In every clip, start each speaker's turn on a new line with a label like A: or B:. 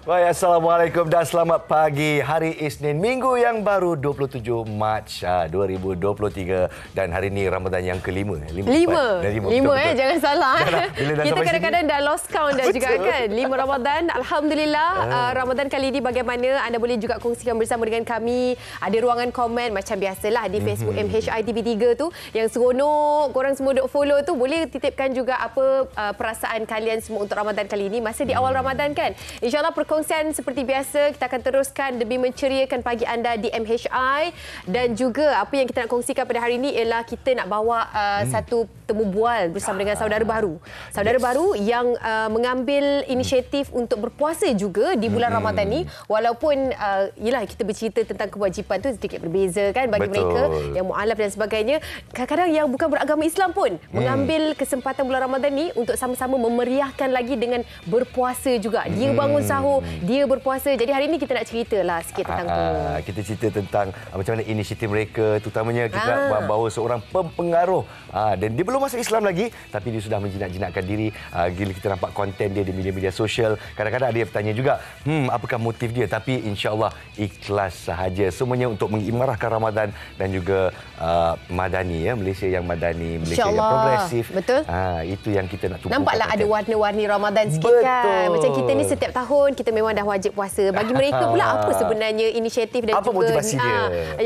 A: Baik, Assalamualaikum dan selamat pagi. Hari Isnin, minggu yang baru 27 Mac 2023 dan hari ini Ramadan yang kelima.
B: Lima, jangan salah. Kita kadang-kadang
A: sini?
B: dah lost count dah juga kan. 5 Ramadan. Alhamdulillah. Ramadan kali ini bagaimana? Anda boleh juga kongsikan bersama dengan kami. Ada ruangan komen macam biasalah di Facebook MHI TV3 tu. Yang seronok, korang semua duk follow tu. Boleh titipkan juga apa perasaan kalian semua untuk Ramadan kali ini. Masih di awal Ramadan kan. InsyaAllah perkongsian seperti biasa kita akan teruskan demi menceriakan pagi anda di MHI, dan juga apa yang kita nak kongsikan pada hari ini ialah kita nak bawa satu temu bual bersama dengan saudara baru. Saudara baru yang mengambil inisiatif untuk berpuasa juga di bulan Ramadan ni, walaupun yalah kita bercerita tentang kewajipan tu sedikit berbeza kan bagi mereka yang mualaf dan sebagainya. Kadang-kadang yang bukan beragama Islam pun mengambil kesempatan bulan Ramadan ni untuk sama-sama memeriahkan lagi dengan berpuasa juga. Dia bangun sahur, dia berpuasa. Jadi hari ini kita nak ceritalah sikit tentang tu.
A: Kita cerita tentang macam mana inisiatif mereka, terutamanya kita nak bawa seorang pempengaruh. Dan dia belum masuk Islam lagi, tapi dia sudah menjinak-jinakkan diri. Gila kita nampak konten dia di media-media sosial. Kadang-kadang ada yang bertanya juga, apakah motif dia? Tapi insya-Allah ikhlas sahaja. Semuanya untuk mengimarahkan Ramadan dan juga madani, ya, Malaysia yang madani, Malaysia yang progresif.
B: Betul.
A: Itu yang kita nak tumpukan.
B: Nampaklah ada warna-warni Ramadan sikit kan. Macam kita ni setiap tahun kita memang dah wajib puasa. Bagi mereka pula apa sebenarnya inisiatif dan
A: apa
B: juga
A: motivasi dia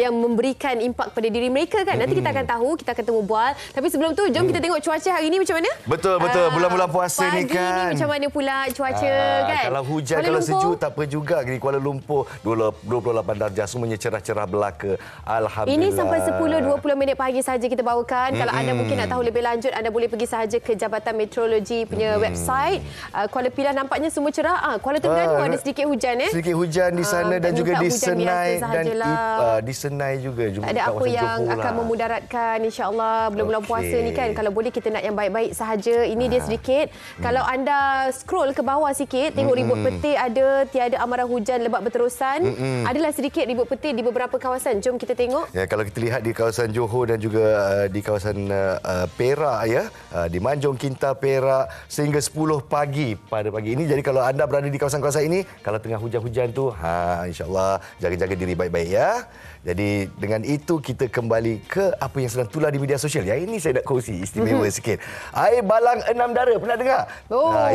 B: yang memberikan impak pada diri mereka kan. Nanti kita akan tahu, kita akan temu bual. Tapi sebelum tu jom kita tengok cuaca hari ini macam mana.
A: Betul. Bulan-bulan puasa ni kan.
B: Pagi ni macam mana pula cuaca kan.
A: Kalau hujan, kalau sejuk tak apa juga. Di Kuala Lumpur 28 darjah, semuanya cerah-cerah belaka. Alhamdulillah.
B: Ini sampai 10-20 minit pagi saja kita bawakan. Kalau anda mungkin nak tahu lebih lanjut, anda boleh pergi sahaja ke Jabatan Meteorologi punya website. Kuala Pilah nampaknya semua cerah. Kuala Terengganu ada sedikit hujan
A: Sedikit hujan di sana dan juga di Senai dan di Senai juga.
B: Tak ada apa yang akan memudaratkan insya-Allah bulan-bulan puasa ni kan. Kalau boleh kita nak yang baik-baik sahaja. Ini dia sedikit. Kalau anda scroll ke bawah sikit, tengok ribut petir ada, tiada amaran hujan lebat berterusan. Adalah sedikit ribut petir di beberapa kawasan. Jom kita tengok. Ya,
A: kalau kita lihat di kawasan Johor dan juga di kawasan Perak, ya, di Manjung, Kinta, Perak sehingga 10 pagi pada pagi ini. Jadi kalau anda berada di kawasan-kawasan ini, kalau tengah hujan-hujan tu, insya-Allah jaga-jaga diri baik-baik ya. Jadi dengan itu kita kembali ke apa yang sedang tular di media sosial. Yang ini saya nak kongsi istimewa sikit. Air balang 6 dara, pernah dengar?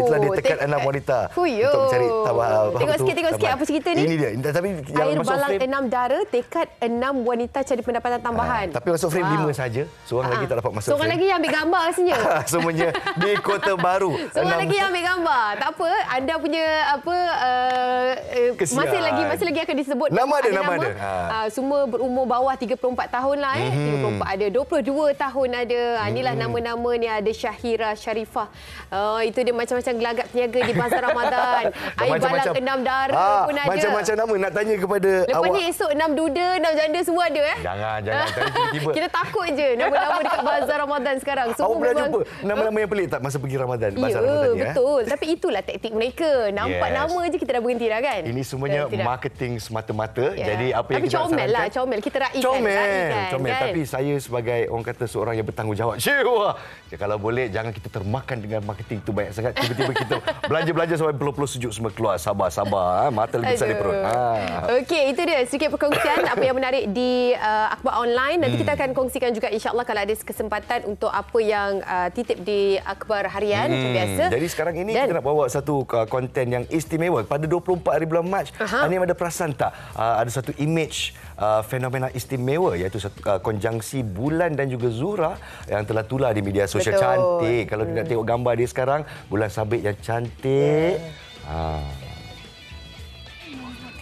A: Itulah dia tekan 6 wanita untuk mencari tambah.
B: Tengok sikit apa cerita ni.
A: Ini dia. Tapi
B: air balang 6 dara, tekad 6 wanita cari pendapatan tambahan.
A: Tapi masuk frame 5 saja. Seorang lagi tak dapat masuk
B: seorang
A: frame.
B: lagi yang ambil gambar rasanya.
A: Semuanya di Kota Baru.
B: Seorang lagi yang ambil gambar. Tak apa, anda punya masih lagi akan disebut
A: nama ada.
B: Semua berumur bawah 34 tahun lah 34 ada, 22 tahun ada. Inilah nama-nama ni. Ada Syahira Sharifah. Itu dia macam-macam gelagat peniaga di Bazar Ramadan. Air balang 6 dara pun ada.
A: Macam-macam nama nak tanya kepada
B: lepas
A: awak.
B: Ni esok 6 duda, 6 janda semua ada
A: Jangan tiba-tiba.
B: Kita takut je nama-nama dekat Bazar Ramadan sekarang. Semua
A: awak pernah jumpa nama-nama yang pelik tak masa pergi Ramadan? Bazar Ramadan ni,
B: betul. Tapi itulah taktik mereka. Nampak nama je kita dah berhenti dah kan.
A: Ini semuanya marketing semata-mata. Jadi apa yang kita
B: comel lah, comel. Kita raikan.
A: Comel.
B: Kan?
A: Tapi saya sebagai orang kata seorang yang bertanggungjawab. Kalau boleh jangan kita termakan dengan marketing tu banyak sangat. Tiba-tiba kita belanja sampai peluh-peluh sejuk semua keluar. Sabar. Mata lebih besar dari perut.
B: Okey, itu dia sedikit perkongsian apa yang menarik di Akhbar Online. Nanti kita akan kongsikan juga insya-Allah kalau ada kesempatan untuk apa yang titip di Akhbar Harian macam biasa.
A: Jadi sekarang ini kita nak bawa satu konten yang istimewa pada 24 hari bulan Mac. Ini ada perasan tak? Ada satu image fenomena istimewa iaitu konjungsi bulan dan juga Zuhra yang telah tular di media sosial. Cantik. Kalau kita nak tengok gambar dia sekarang, bulan sabit yang cantik.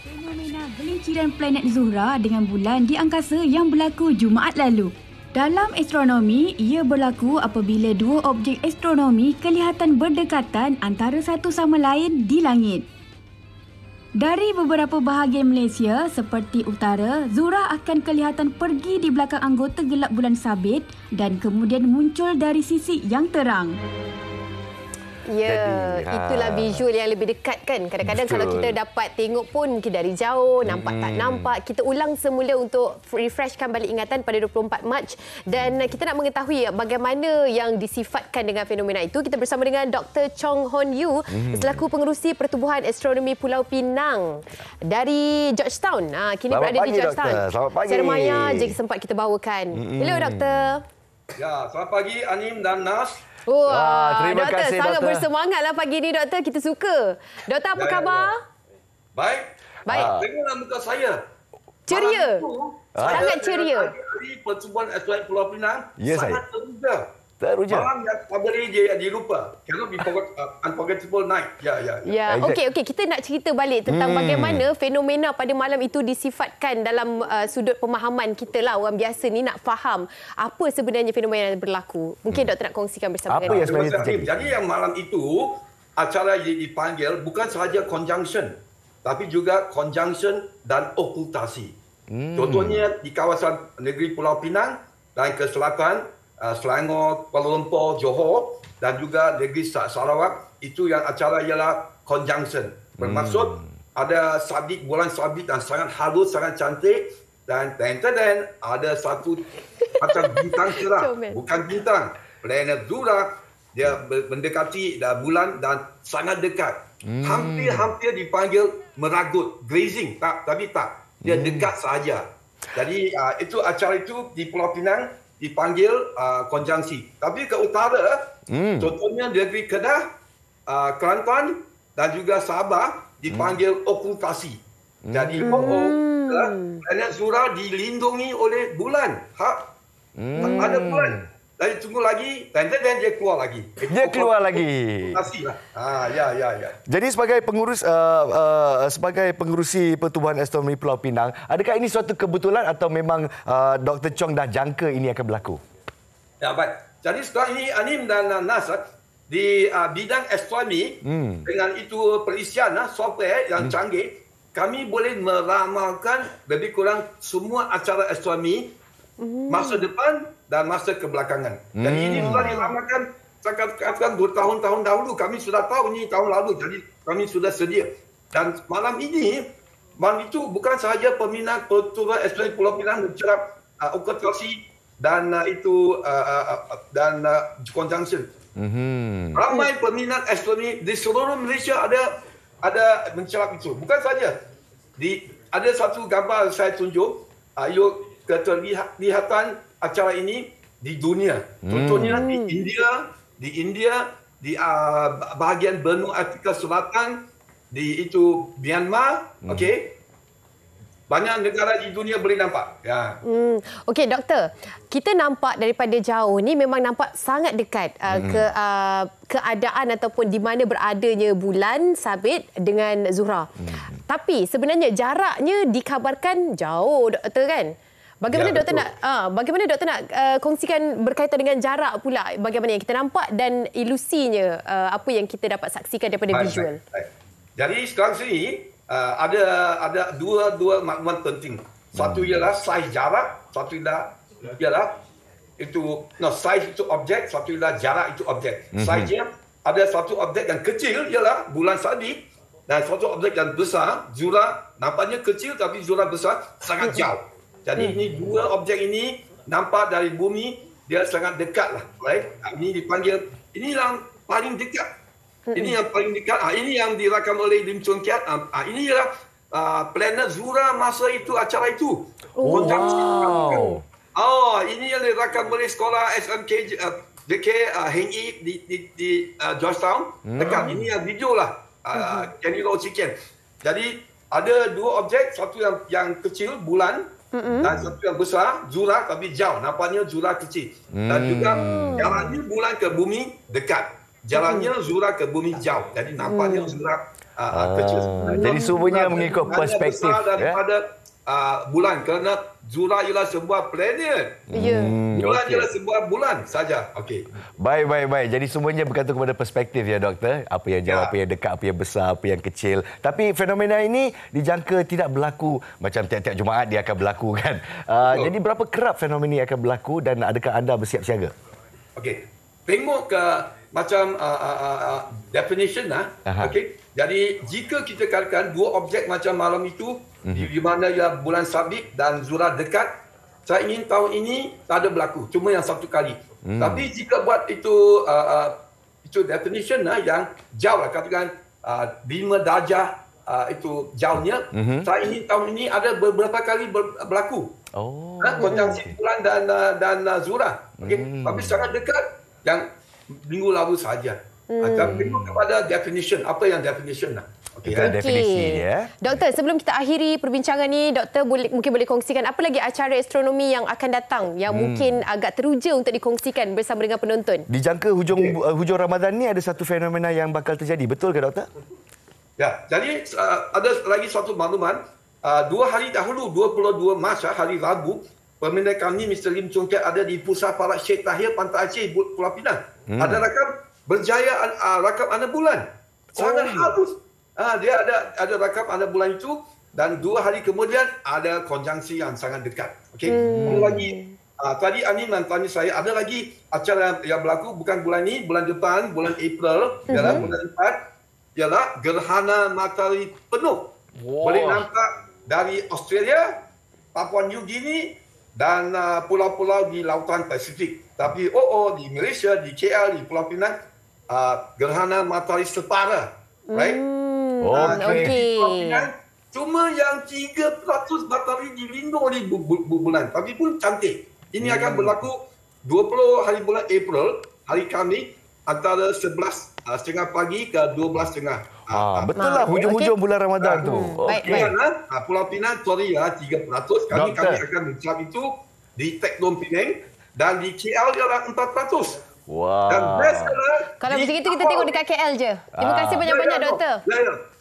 C: Fenomena gelinciran planet Zuhra dengan bulan di angkasa yang berlaku Jumaat lalu. Dalam astronomi, ia berlaku apabila dua objek astronomi kelihatan berdekatan antara satu sama lain di langit. Dari beberapa bahagian Malaysia seperti utara, Zuhra akan kelihatan pergi di belakang anggota gelap bulan sabit dan kemudian muncul dari sisi yang terang.
B: Ya, itulah visual yang lebih dekat kan. Kadang-kadang kalau kita dapat tengok pun mungkin dari jauh, nampak tak nampak. Kita ulang semula untuk refreshkan balik ingatan pada 24 Mac. Dan kita nak mengetahui bagaimana yang disifatkan dengan fenomena itu. Kita bersama dengan Dr. Chong Hon Yu selaku pengerusi Pertubuhan Astronomi Pulau Pinang dari Georgetown. Kini
A: Selamat
B: berada
A: pagi,
B: di Georgetown.
A: Doktor. Selamat pagi.
B: Secara maya jadi sempat kita bawakan. Hello, Doktor.
D: Ya, selamat pagi Anim dan Nas.
B: Wah,
A: terima
B: doktor,
A: kasih,
B: sangat
A: doktor.
B: bersemangatlah pagi ini, doktor. Kita suka. Doktor, apa khabar?
D: Baik.
B: Baik.
D: Tengoklah muka saya.
B: Ceria.
D: Malam itu,
B: Sangat
D: saya
B: ceria.
D: dengan ahli Pertubuhan Astronomi Pulau Pinang
A: Ya,
D: sangat teruja.
A: Teruja.
D: Malam yang probably dia dilupa. Cannot be unforgettable night. Ya.
B: Ya,
A: Exact.
B: okey. Kita nak cerita balik tentang bagaimana fenomena pada malam itu disifatkan dalam sudut pemahaman kita lah. Orang biasa ni nak faham apa sebenarnya fenomena yang berlaku. Mungkin doktor nak kongsikan bersama
A: Apa
B: dengan
A: yang
B: kita.
A: sebenarnya
D: Terima kasih,
A: terjadi?
D: Anim. Jadi yang malam itu, acara yang dipanggil bukan sahaja conjunction, tapi juga conjunction dan okultasi. Contohnya di kawasan negeri Pulau Pinang dan ke selatan, Selangor, Kuala Lumpur, Johor dan juga negeri Sarawak, itu yang acara ialah conjunction. Bermaksud ada sabit, bulan sabit dan sangat halus, sangat cantik dan ada satu macam bintang cerah,
B: Comel.
D: bukan bintang, planet Zura, dia mendekati bulan dan sangat dekat. Hampir dipanggil meragut, grazing, tapi tak. Dia dekat sahaja. Jadi itu acara itu di Pulau Pinang dipanggil konjungsi. Tapi ke utara, contohnya negeri Kedah, Kelantan dan juga Sabah dipanggil okultasi. Jadi planet Zura dilindungi oleh bulan. Ada bulan. Jadi tunggu lagi, dan dia keluar lagi.
A: Dia keluar lagi.
D: Okultasi lah. Ya.
A: Jadi sebagai pengurus sebagai pengerusi Pertubuhan Astronomi Pulau Pinang, adakah ini suatu kebetulan atau memang Dr. Chong dah jangka ini akan berlaku?
D: Ya, baik. Jadi sekarang ini Anim dan Nas di bidang astronomi dengan itu perisian software yang canggih, kami boleh meramalkan lebih kurang semua acara astronomi masa depan dan masa kebelakangan. Jadi ini sudah diramalkan katakan 2 tahun dahulu. Kami sudah tahu ini tahun lalu. Jadi kami sudah sedia. Dan malam itu bukan sahaja peminat Pertubuhan Astronomi Pulau Pinang mencerap okultasi dan dan conjunction. Ramai peminat astronomi di seluruh Malaysia ada mencerap itu. Bukan saja ada satu gambar saya tunjuk, keterlihatan acara ini di dunia. Contohnya di India, di bahagian benua Afrika Selatan, di itu Myanmar, okey. Banyak negara di dunia boleh nampak. Ya.
B: Okey, doktor. Kita nampak daripada jauh ni memang nampak sangat dekat keadaan ataupun di mana beradanya bulan sabit dengan Zuhra. Tapi sebenarnya jaraknya dikabarkan jauh, doktor kan? Bagaimana doktor nak kongsikan berkaitan dengan jarak pula, bagaimana yang kita nampak dan ilusinya apa yang kita dapat saksikan daripada visual.
D: Baik. Jadi sekarang sini ada dua maklumat penting. Satu ialah saiz jarak, satu ialah saiz itu objek, satu ialah jarak itu objek. Saiznya ada satu objek yang kecil ialah bulan sabit dan satu objek yang besar, Zura, nampaknya kecil tapi Zura besar, sangat jauh. Jadi ini dua objek ini nampak dari bumi, dia sangat dekat lah. Right? Ini dipanggil, ini yang paling dekat. Ini yang paling dekat. Ini yang dirakam oleh Lim Chun Kiat. Ini ialah planet Zura masa itu, acara itu.
A: Wow.
D: Ini yang dirakam oleh sekolah SMK Heng Yi di Georgetown. Dekat. Ini yang video lah. Kenny Low Chicken. Jadi ada dua objek, satu yang kecil, bulan, dan satu yang besar, Zura, tapi jauh. Nampaknya Zura kecil. Dan juga jalannya bulan ke bumi dekat. Jalannya Zura ke bumi jauh. Jadi nampaknya Zura kecil.
A: Jadi semuanya mengikut perspektif.
D: Besar daripada bulan. Kerana Zura ialah sebuah planet.
B: Ya.
D: Bulan ialah sebuah bulan saja. Okey.
A: Baik. Jadi semuanya bergantung kepada perspektif ya, doktor. Apa yang jauh, apa yang dekat, apa yang besar, apa yang kecil. Tapi fenomena ini dijangka tidak berlaku macam tiap-tiap Jumaat dia akan berlaku kan. Jadi berapa kerap fenomena ini akan berlaku dan adakah anda bersiap siaga?
D: Okey. Tengok ke macam definition okey. Jadi jika kita katakan dua objek macam malam itu di mana ya bulan sabit dan Zuhrah dekat, saya ingin tahun ini tak ada berlaku, cuma yang satu kali. Tapi jika buat itu definition yang jauh lah, katakan 5 darjah itu jauhnya, saya ingin tahun ini ada beberapa kali berlaku. Konjungsi bulan dan Zuhrah. Okey, tapi sangat dekat yang minggu lalu saja. Tengok kepada definition, apa yang definition lah.
A: Okay. Itu definisi dia.
B: Doktor, sebelum kita akhiri perbincangan ni, doktor mungkin boleh kongsikan apa lagi acara astronomi yang akan datang yang mungkin agak teruja untuk dikongsikan bersama dengan penonton.
A: Dijangka hujung Ramadan ni ada satu fenomena yang bakal terjadi. Betul ke doktor?
D: Ya, jadi ada lagi satu makluman. 2 hari dahulu, 22 Mac, hari Rabu, peminat kami Mr. Lim Chung Kiat ada di Pusat Parat Sheikh Tahir, Pantai Aceh, Pulau Pinang. Ada rakam berjaya rakam anak bulan. Sangat halus. Dia ada rakam anak bulan itu dan 2 hari kemudian ada konjungsi yang sangat dekat. Okey. Lagi tadi Anim dan tanya saya ada lagi acara yang berlaku bukan bulan ini, bulan depan, bulan April, ialah bulan 4, ialah gerhana matahari penuh. Boleh nampak dari Australia, Papua New Guinea dan pulau-pulau di Lautan Pasifik. Tapi di Malaysia, di KL, di Pulau Pinang, gerhana matahari separa. Right?
B: Okey.
D: Cuma yang 3% matahari dilindung oleh bulan. Tapi pun cantik. Ini akan berlaku 20 hari bulan April, hari Khamis, antara 11.30 pagi ke 12.30.
A: Betul lah, hujung-hujung bulan Ramadan tu.
B: Baik.
D: Pulau Pinang, sorry 3%. Kami akan mencap itu di Teknon Penang dan di KL ialah 4%.
A: Wow.
D: Dan best
B: Kalau macam itu kita tengok dekat KL je. Terima kasih banyak-banyak doktor.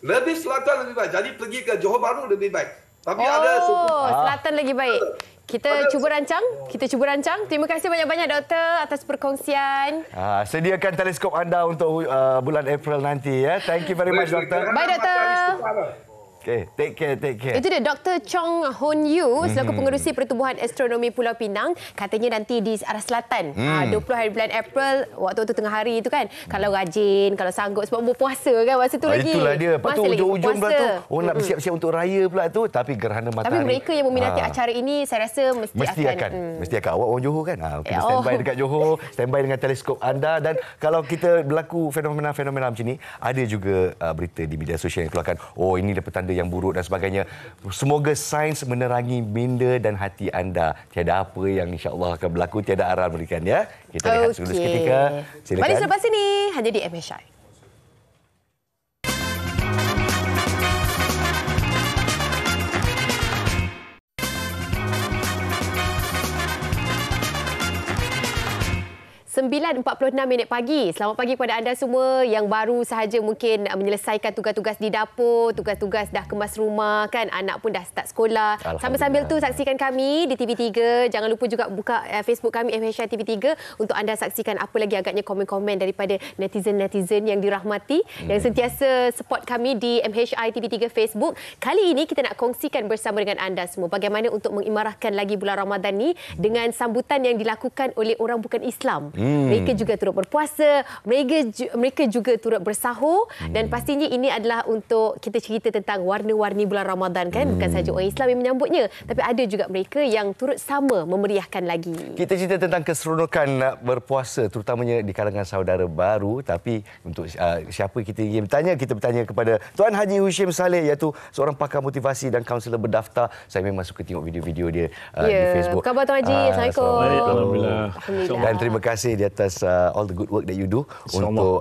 D: Lebih selatan lebih baik. Jadi pergi ke Johor Bahru lebih baik. Tapi
B: selatan lagi baik. Kita cuba rancang. Terima kasih banyak-banyak doktor atas perkongsian.
A: Sediakan teleskop anda untuk bulan April nanti ya. Thank you very much doktor.
B: Bye doktor.
A: Okay, take care.
B: Itu dia Dr. Chong Hon Yu selaku pengerusi Pertubuhan Astronomi Pulau Pinang. Katanya nanti di arah selatan 20 hari bulan April, waktu-waktu tengah hari itu kan, kalau rajin, kalau sanggup, sebab berpuasa kan masa tu lagi.
A: Itulah dia. Lepas tu hujung-hujung pula tu orang nak bersiap-siap untuk raya pula tu, tapi gerhana matahari.
B: Tapi mereka yang meminati acara ini saya rasa mesti
A: akan. Awak orang Johor kan? Kita standby dekat Johor, standby dengan teleskop anda. Dan kalau kita berlaku fenomena-fenomena macam ni, ada juga berita di media sosial yang keluarkan, ini dah petanda yang buruk dan sebagainya. Semoga sains menerangi minda dan hati anda. Tiada apa yang insya-Allah akan berlaku, tiada aral berikan ya. Kita lihat dulu seketika. Silakan.
B: Balik selepas ini hanya di MHI. Sembilan 9:46 pagi. Selamat pagi kepada anda semua yang baru sahaja mungkin menyelesaikan tugas-tugas di dapur, tugas-tugas dah kemas rumah kan, anak pun dah start sekolah. Sambil-sambil tu saksikan kami di TV3. Jangan lupa juga buka Facebook kami MHI TV3 untuk anda saksikan apa lagi agaknya komen-komen daripada netizen-netizen yang dirahmati yang sentiasa support kami di MHI TV3 Facebook. Kali ini kita nak kongsikan bersama dengan anda semua bagaimana untuk mengimarahkan lagi bulan Ramadan ni dengan sambutan yang dilakukan oleh orang bukan Islam. Mereka juga turut berpuasa, mereka juga turut bersahur dan pastinya ini adalah untuk kita cerita tentang warna-warni bulan Ramadan kan. Bukan sahaja orang Islam yang menyambutnya, tapi ada juga mereka yang turut sama memeriahkan lagi. Kita
A: cerita tentang keseronokan berpuasa terutamanya di kalangan saudara baru. Tapi untuk siapa kita ingin bertanya, kita bertanya kepada Tuan Haji Hushim Saleh, iaitu seorang pakar motivasi dan kaunselor berdaftar. Saya memang suka tengok video-video dia di Facebook.
B: Apa khabar Tuan Haji? Assalamualaikum.
E: Alhamdulillah.
A: Dan terima kasih di atas all the good work that you do untuk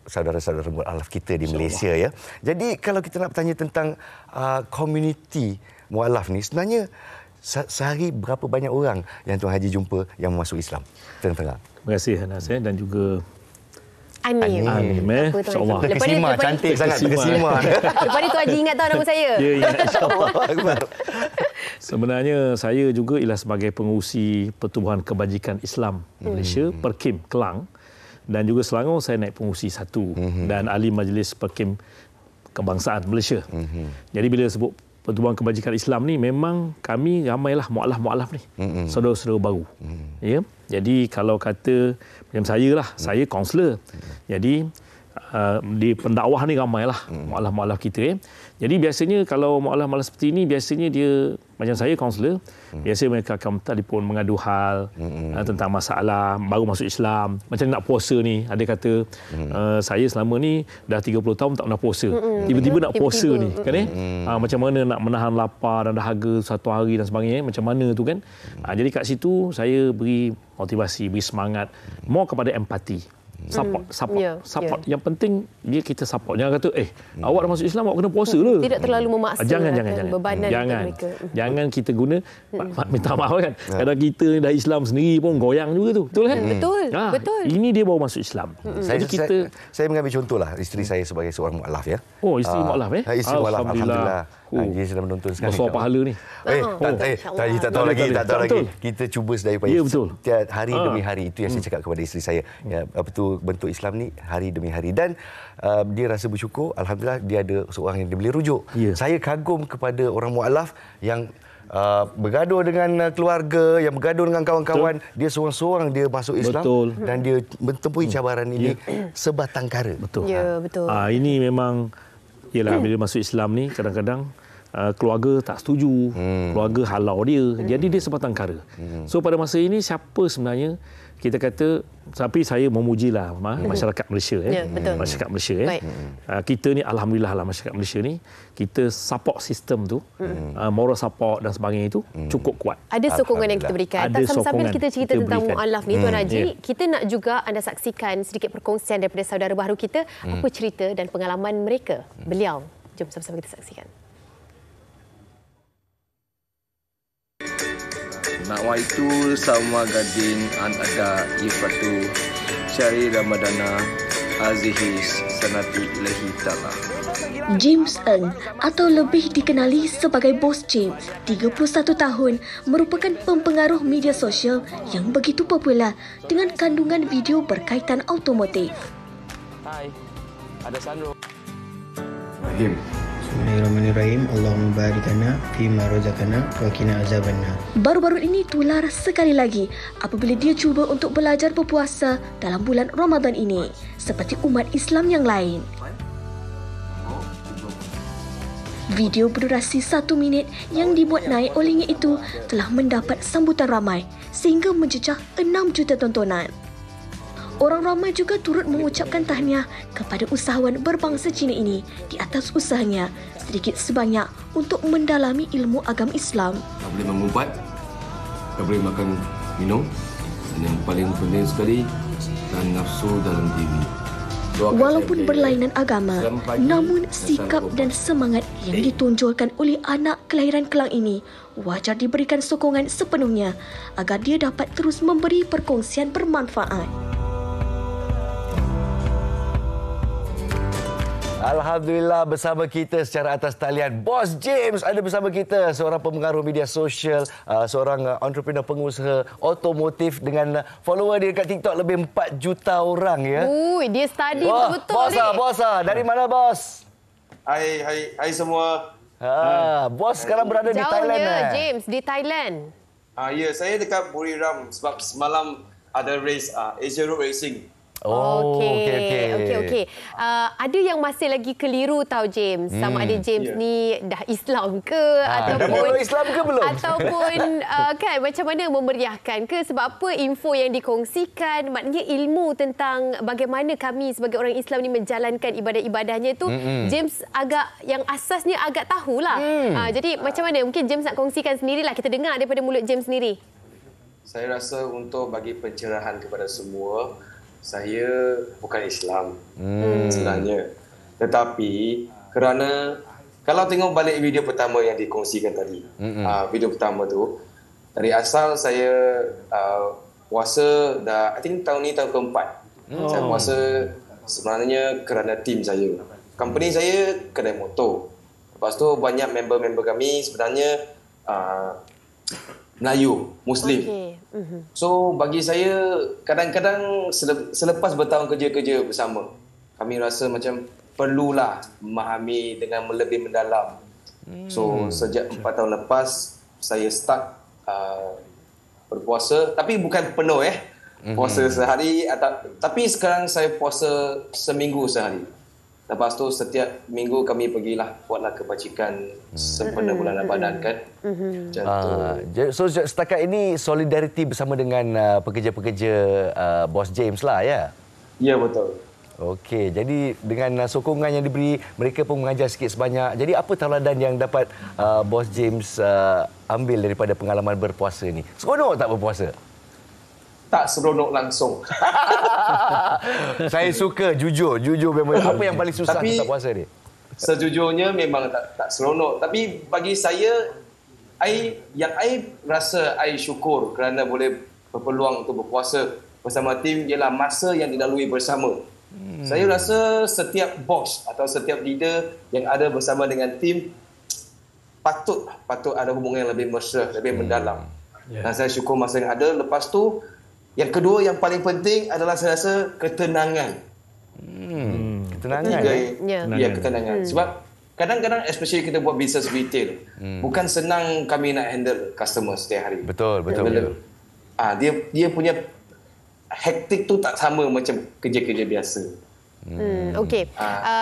A: saudara-saudara mualaf kita di Malaysia ya. Jadi kalau kita nak bertanya tentang komuniti mualaf ni, sebenarnya sehari berapa banyak orang yang Tuan Haji jumpa yang masuk Islam? Terang-terang.
E: Terima kasih Hanas dan juga
B: Anim.
E: InsyaAllah.
A: Terkesima, cantik sangat terkesima.
B: Lepas ni Tuan Haji ingat tahu nama saya.
E: Ya, insyaAllah. Sebenarnya saya juga ialah sebagai pengurusi Pertubuhan Kebajikan Islam Malaysia, Perkim Kelang. Dan juga Selangor saya naik pengurusi 1 dan ahli majlis Perkim Kebangsaan Malaysia. Jadi bila sebut Pertubuhan Kebajikan Islam ni memang kami ramailah mualaf-mualaf ni. Saudara-saudara baru. Ya. Jadi kalau kata macam saya lah, saya kaunselor. Jadi di pendakwah ni ramailah mualaf-mualaf kita. Jadi biasanya kalau mualaf-mualaf seperti ini, biasanya dia macam saya kaunselor, biasanya mereka akan telefon mengadu hal tentang masalah baru masuk Islam. Macam nak puasa ni, ada kata saya selama ni dah 30 tahun tak pernah puasa. Tiba-tiba nak puasa ni, kan macam mana nak menahan lapar dan dahaga satu hari dan sebagainya, macam mana tu kan. Jadi kat situ saya beri motivasi, beri semangat, more kepada empati. Support. Yang penting dia kita support. Jangan kata awak dah masuk Islam, awak kena puasa lah.
B: Tidak terlalu memaksa
E: Jangan.
B: bebanan mereka.
E: Jangan kita guna minta maaf kan. Kadang kita dah Islam sendiri pun goyang juga tu. Betul kan?
B: Betul.
E: Ini dia baru masuk Islam. Jadi
A: saya mengambil contohlah isteri saya sebagai seorang mualaf ya.
E: Oh, isteri mualaf
A: Isteri mualaf, alhamdulillah. Dia sedang menonton sekarang.
E: Besar pahala ni.
A: Tak tahu lagi. Kita cuba sedaya
E: Ya, betul.
A: Hari demi hari. Itu yang saya cakap kepada isteri saya. Ya, apa tu bentuk Islam ni hari demi hari. Dan dia rasa bersyukur, alhamdulillah dia ada seorang yang dia boleh rujuk.
E: Ya.
A: Saya kagum kepada orang mualaf yang bergaduh dengan keluarga, yang bergaduh dengan kawan-kawan, dia seorang-seorang dia masuk Islam.
E: Betul.
A: Dan dia mentempuhi cabaran ini sebatang kara.
E: Betul.
B: Ya, betul.
E: Ini memang ialah bila masuk Islam ni kadang-kadang keluarga tak setuju, keluarga halau dia. Jadi dia sebatang kara. So pada masa ini siapa sebenarnya kita kata, tapi saya memujilah masyarakat Malaysia masyarakat Malaysia kita ni alhamdulillah lah, masyarakat Malaysia ni kita support sistem tu, moral support dan sebagainya itu cukup kuat.
B: Ada sokongan yang kita berikan. Sambil kita cerita tentang mualaf ni Tuan Haji, kita nak juga anda saksikan sedikit perkongsian daripada saudara baru kita, apa cerita dan pengalaman mereka, beliau. Jom sama-sama kita saksikan.
F: Nakwa itu sama gading an ada ifatu syari Ramadana azihis sanati ilahi ta'ala.
G: James Ng atau lebih dikenali sebagai Bos James, 31 tahun, merupakan pempengaruh media sosial yang begitu popular dengan kandungan video berkaitan automotif.
F: Hai, ada Sandro.
H: Bismillahirrahmanirrahim. Allahumma barik lana fima razaqtana wa qina azabannar.
G: Baru-baru ini tular sekali lagi apabila dia cuba untuk belajar berpuasa dalam bulan Ramadan ini seperti umat Islam yang lain. Video berdurasi 1 minit yang dibuat naik olehnya itu telah mendapat sambutan ramai sehingga menjejak 6 juta tontonan. Orang ramai juga turut mengucapkan tahniah kepada usahawan berbangsa Cina ini di atas usahanya sedikit sebanyak untuk mendalami ilmu agama Islam.
I: Tak boleh mengumpat, tak boleh makan minum, dan yang paling penting sekali, dan nafsu dalam diri.
G: Walaupun berlainan agama, namun sikap dan semangat yang ditonjolkan oleh anak kelahiran Kelang ini wajar diberikan sokongan sepenuhnya agar dia dapat terus memberi perkongsian bermanfaat.
A: Alhamdulillah bersama kita secara atas talian Bos James ada bersama kita, seorang pengaruh media sosial, seorang entrepreneur pengusaha otomotif dengan follower dia kat TikTok lebih 4 juta orang ya.
B: Dia study betul-betul ni.
A: Bos, dari mana bos?
J: Hai semua.
A: Bos sekarang berada di Thailand.
B: James di Thailand.
J: Ya, saya dekat Buriram sebab semalam ada race Asia Road Racing.
B: Okey. Ada yang masih lagi keliru tahu James. Sama ada James ni dah Islam ke ataupun
A: Islam ke belum?
B: Ataupun kan macam mana memeriahkan ke, sebab apa info yang dikongsikan, maknanya ilmu tentang bagaimana kami sebagai orang Islam ni menjalankan ibadah-ibadahnya tu James agak yang asasnya agak tahulah. Jadi macam mana mungkin James nak kongsikan sendirilah, kita dengar daripada mulut James sendiri.
J: Saya rasa untuk bagi pencerahan kepada semua, saya bukan Islam sebenarnya. Tetapi kerana kalau tengok balik video pertama yang dikongsikan tadi, video pertama tu, dari asal saya puasa dah, I think tahun ni tahun keempat. Saya puasa sebenarnya kerana tim saya. Company saya kedai motor. Lepas tu banyak member-member kami sebenarnya Melayu, Muslim. So bagi saya kadang-kadang selepas bertahun kerja-kerja bersama, kami rasa macam perlulah memahami dengan lebih mendalam So sejak 4 tahun lepas saya start berpuasa, tapi bukan penuh puasa sehari, tapi sekarang saya puasa seminggu sehari. Lepas tu setiap minggu kami pergilah buatlah kebajikan sempena bulan Ramadan kan.
A: So setakat ini solidariti bersama dengan pekerja-pekerja Bos James lah ya?
J: Ya, betul.
A: Okey, jadi dengan sokongan yang diberi, mereka pun mengajar sikit sebanyak. Jadi apa tauladan yang dapat Bos James ambil daripada pengalaman berpuasa ni? Seronok tak berpuasa?
J: Tak seronok langsung.
A: Saya suka jujur memang. Apa yang paling susah tentang puasa ni?
J: Sejujurnya memang tak seronok. Tapi bagi saya, yang I rasa I syukur kerana boleh berpeluang untuk berpuasa bersama tim ialah masa yang dilalui bersama. Saya rasa setiap bos atau setiap leader yang ada bersama dengan tim patut ada hubungan yang lebih mesra, lebih mendalam. Dan saya syukur masa yang ada. Lepas tu, yang kedua yang paling penting adalah saya rasa ketenangan.
A: Ketenangan.
J: Ya, ketenangan. Sebab kadang-kadang especially kita buat bisnes retail, bukan senang kami nak handle customer setiap hari.
A: Betul.
J: Dia punya hektik tu tak sama macam kerja-kerja biasa.
B: Okey.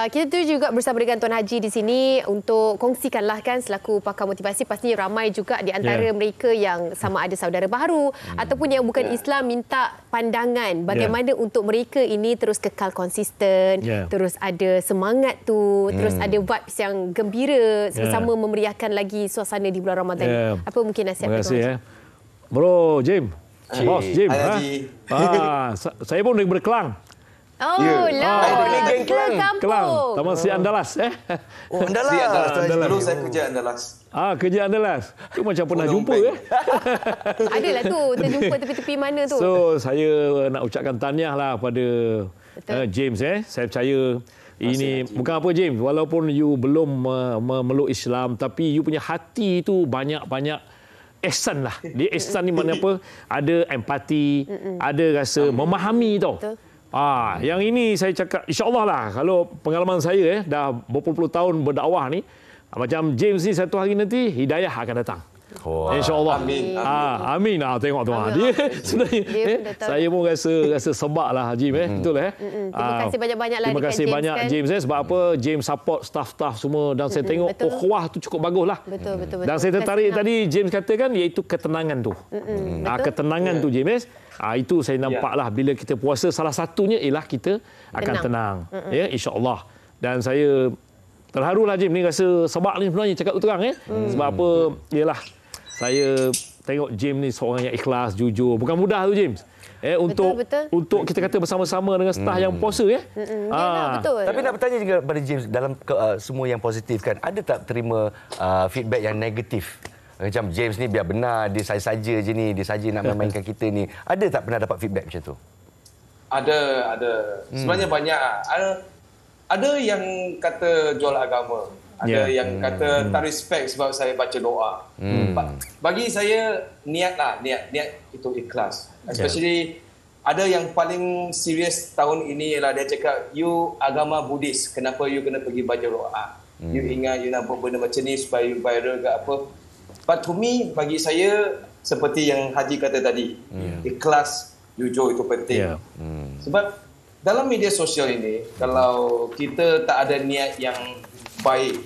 B: Kita tu juga bersama dengan Tuan Haji di sini untuk kongsikanlah kan selaku pakar motivasi, pastinya ramai juga di antara mereka yang sama ada saudara baru ataupun yang bukan Islam minta pandangan bagaimana untuk mereka ini terus kekal konsisten, terus ada semangat tu, terus ada vibes yang gembira bersama memeriahkan lagi suasana di bulan Ramadan. Apa mungkin nasihat
E: Tuan Haji? Bro James. Bos James. Saya pun dari Kelang.
B: Kelang.
E: Taman Si Andalas.
A: Andalas.
J: Dulu saya kerja Andalas.
E: Kerja Andalas. Tu macam pernah jumpa
B: Adalah tu, terjumpa tepi-tepi mana tu.
E: So, saya nak ucapkan tahniah lah pada James. Saya percaya ini bukan apa James, walaupun you belum memeluk Islam, tapi you punya hati tu banyak-banyak ihsan lah. Dia ihsan ni makna apa? Ada empati, ada rasa memahami tau.
B: Betul.
E: Yang ini saya cakap insya-Allah lah, kalau pengalaman saya dah berpuluh-puluh tahun berdakwah ni, macam James ni satu hari nanti hidayah akan datang. InsyaAllah. Amin. Tengok tu. Dia sebenarnya saya pun rasa sebab lah Haji. Betul
B: Terima kasih banyak-banyak lah.
E: Terima kasih banyak James sebab apa James support staff-staff semua dan saya tengok ukhuwah tu cukup bagus lah.
B: Betul.
E: Dan saya tertarik tadi James katakan iaitu ketenangan tu. Ketenangan tu James. Itu saya nampak lah bila kita puasa, salah satunya ialah kita akan tenang. InsyaAllah. Dan saya terharulah James ni, rasa sebab ni sebenarnya cakap terang sebab apa ialah saya tengok James ni seorang yang ikhlas, jujur. Bukan mudah tu James. Untuk kita kata bersama-sama dengan staf yang puasa
B: betul.
A: Tapi nak bertanya juga kepada James, dalam semua yang positif kan, ada tak terima feedback yang negatif? Macam James ni biar benar, dia saja je ni, dia saja nak memainkan kita ni. Ada tak pernah dapat feedback macam tu?
J: Ada. Sebenarnya banyak. Ada yang kata jual agama. Ada yang kata tak respect sebab saya baca doa. Bagi saya niat itu ikhlas. Especially ada yang paling serius tahun ini ialah dia cakap you agama Buddhis, kenapa you kena pergi baca doa? You ingat you nak buat benda macam ni supaya you viral ke apa? But to me, bagi saya seperti yang Haji kata tadi, ikhlas, jujur itu penting. Sebab dalam media sosial ini, kalau kita tak ada niat yang baik,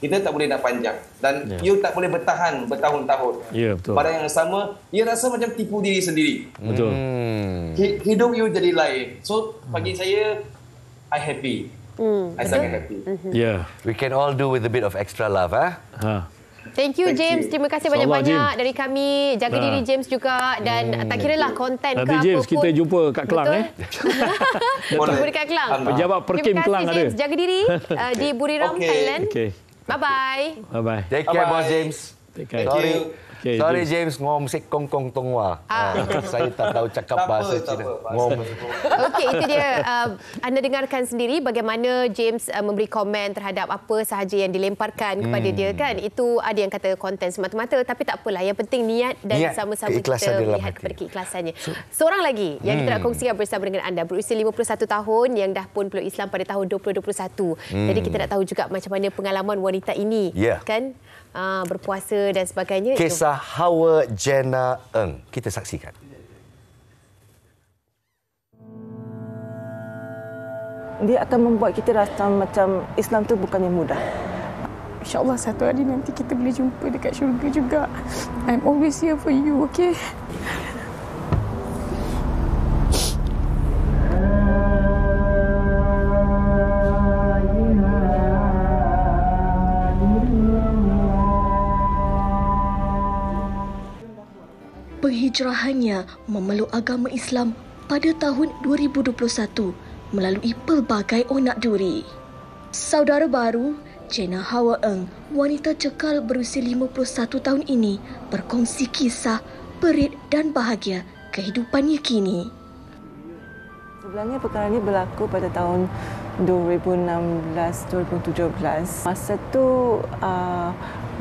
J: kita tak boleh nak panjang. Dan you tak boleh bertahan bertahun-tahun.
E: Betul.
J: Pada yang sama, you rasa macam tipu diri sendiri.
E: Betul.
J: Hidup you jadi lain. So, bagi saya, I happy. I sangat happy.
A: We can all do with a bit of extra love.
B: Thank you James. Terima kasih banyak-banyak dari kami. Jaga diri James juga. Dan tak kira lah konten ke apa pun.
E: Nanti James kita jumpa kat Kelang.
B: Jumpa dekat Kelang.
E: Pejabat Perkim Kelang ada.
B: Terima kasih James. Jaga diri di Buriram, Thailand. Bye-bye.
A: Take care, Bos James. Sorry James, ngom sik kong kong tongwa. Saya tak tahu cakap bahasa Cina. Ngom.
B: Okey, itu dia. Anda dengarkan sendiri bagaimana James memberi komen terhadap apa sahaja yang dilemparkan kepada dia kan. Itu ada yang kata konten semata-mata, tapi tak apalah. Yang penting niat dan sama-sama kita melihat kepada keikhlasannya. Seorang lagi yang kita nak kongsikan bersama dengan anda, berusia 51 tahun yang dah pun peluk Islam pada tahun 2021. Jadi kita nak tahu juga macam mana pengalaman wanita ini kan berpuasa dan sebagainya.
A: Kisah Hawa Jenna Eng. Kita saksikan.
K: Dia akan membuat kita rasa macam Islam tu bukannya mudah.
L: InsyaAllah satu hari nanti kita boleh jumpa dekat syurga juga. I'm always here for you, okay?
G: Penghijrahannya memeluk agama Islam pada tahun 2021 melalui pelbagai onak duri. Saudara baru, Jenna Hawa Eng, wanita cekal berusia 51 tahun ini, berkongsi kisah, perit dan bahagia kehidupannya kini.
K: Sebenarnya perkara ini berlaku pada tahun 2016-2017. Masa tu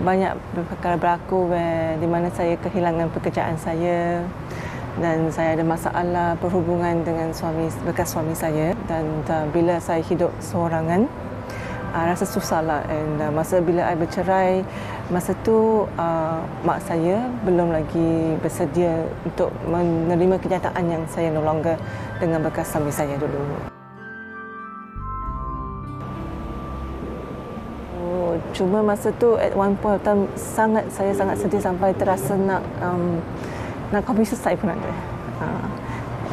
K: banyak perkara berlaku di mana saya kehilangan pekerjaan saya dan saya ada masalah perhubungan dengan bekas suami saya, dan bila saya hidup seorangan rasa susahlah. Dan masa bila saya bercerai, masa tu mak saya belum lagi bersedia untuk menerima kenyataan yang saya no longer dengan bekas suami saya dulu. Cuma masa tu at one point of time saya sangat sedih sampai terasa nak commit suicide pun ada.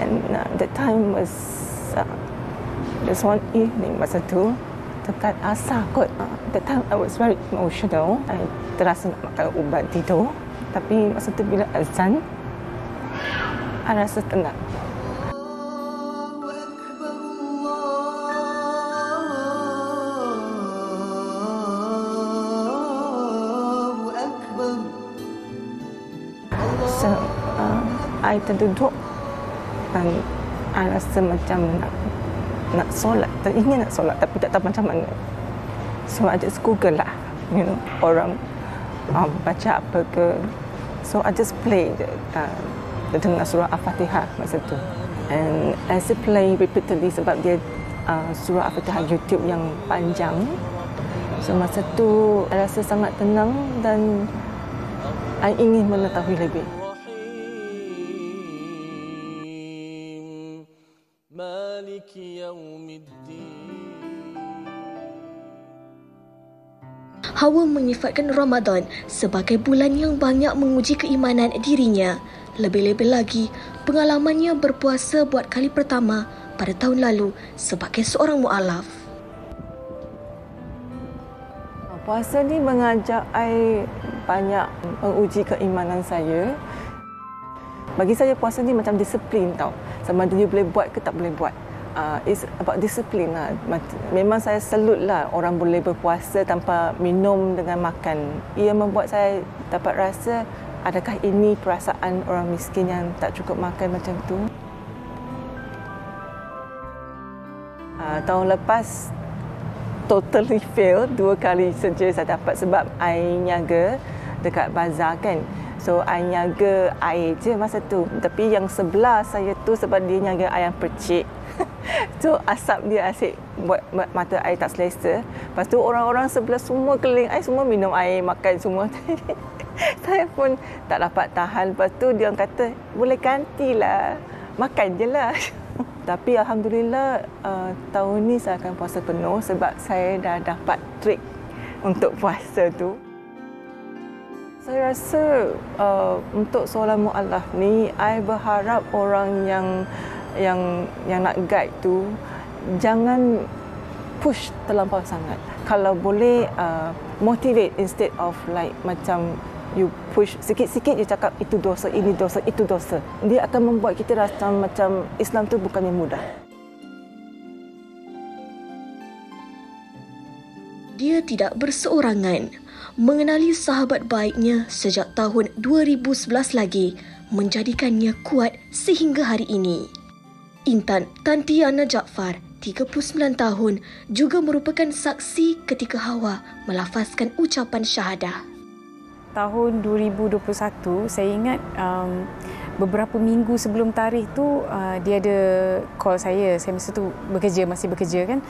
K: And that time was there's one evening masa tu dekat asar kot. That time I was very emotional. I terasa nak makan ubat tidur. Tapi masa tu bila azan, I rasa tenang. I terduduk dan I rasa macam nak solat, teringin nak solat tapi tak tahu macam mana. So I just Google lah, orang baca apa ke. So I just play dengar surah Al-Fatihah masa tu. And as I play repeatedly sebab dia surah Al-Fatihah YouTube yang panjang. So masa tu I rasa sangat tenang dan I ingin mengetahui lebih.
G: Hawa menyifatkan Ramadan sebagai bulan yang banyak menguji keimanan dirinya. Lebih-lebih lagi, pengalamannya berpuasa buat kali pertama pada tahun lalu sebagai seorang mu'alaf.
K: Puasa ni mengajak saya banyak menguji keimanan saya. Bagi saya puasa ni macam disiplin tau. Sama ada dia boleh buat ke tak boleh buat. It's about discipline lah. Memang saya salute lah orang boleh berpuasa tanpa minum dengan makan. Ia membuat saya dapat rasa adakah ini perasaan orang miskin yang tak cukup makan macam tu. Tahun lepas totally fail, 2 kali saja saya dapat sebab I niaga dekat bazar kan. So I niaga air je masa tu. Tapi yang sebelah saya tu sebab dia niaga ayam percik. So asap dia asyik buat mata air tak selesa. Lepas tu orang-orang sebelah semua keliling air, semua minum air, makan semua. Saya pun tak dapat tahan. Lepas tu dia orang kata, boleh gantilah, makan je lah. Tapi Alhamdulillah tahun ni saya akan puasa penuh sebab saya dah dapat trik untuk puasa tu. Saya rasa untuk soalan mu'alaf ni, I berharap orang yang nak guide tu jangan push terlampau sangat. Kalau boleh motivate instead of like macam you push sikit-sikit you cakap itu dosa, ini dosa, itu dosa. Dia akan membuat kita rasa macam Islam tu bukannya mudah.
G: Dia tidak berseorangan. Mengenali sahabat baiknya sejak tahun 2011 lagi menjadikannya kuat sehingga hari ini. Intan Tantiana Jaafar, 39 tahun, juga merupakan saksi ketika Hawa melafazkan ucapan syahadah.
L: Tahun 2021, saya ingat beberapa minggu sebelum tarikh tu dia ada call saya masa tu masih bekerja kan.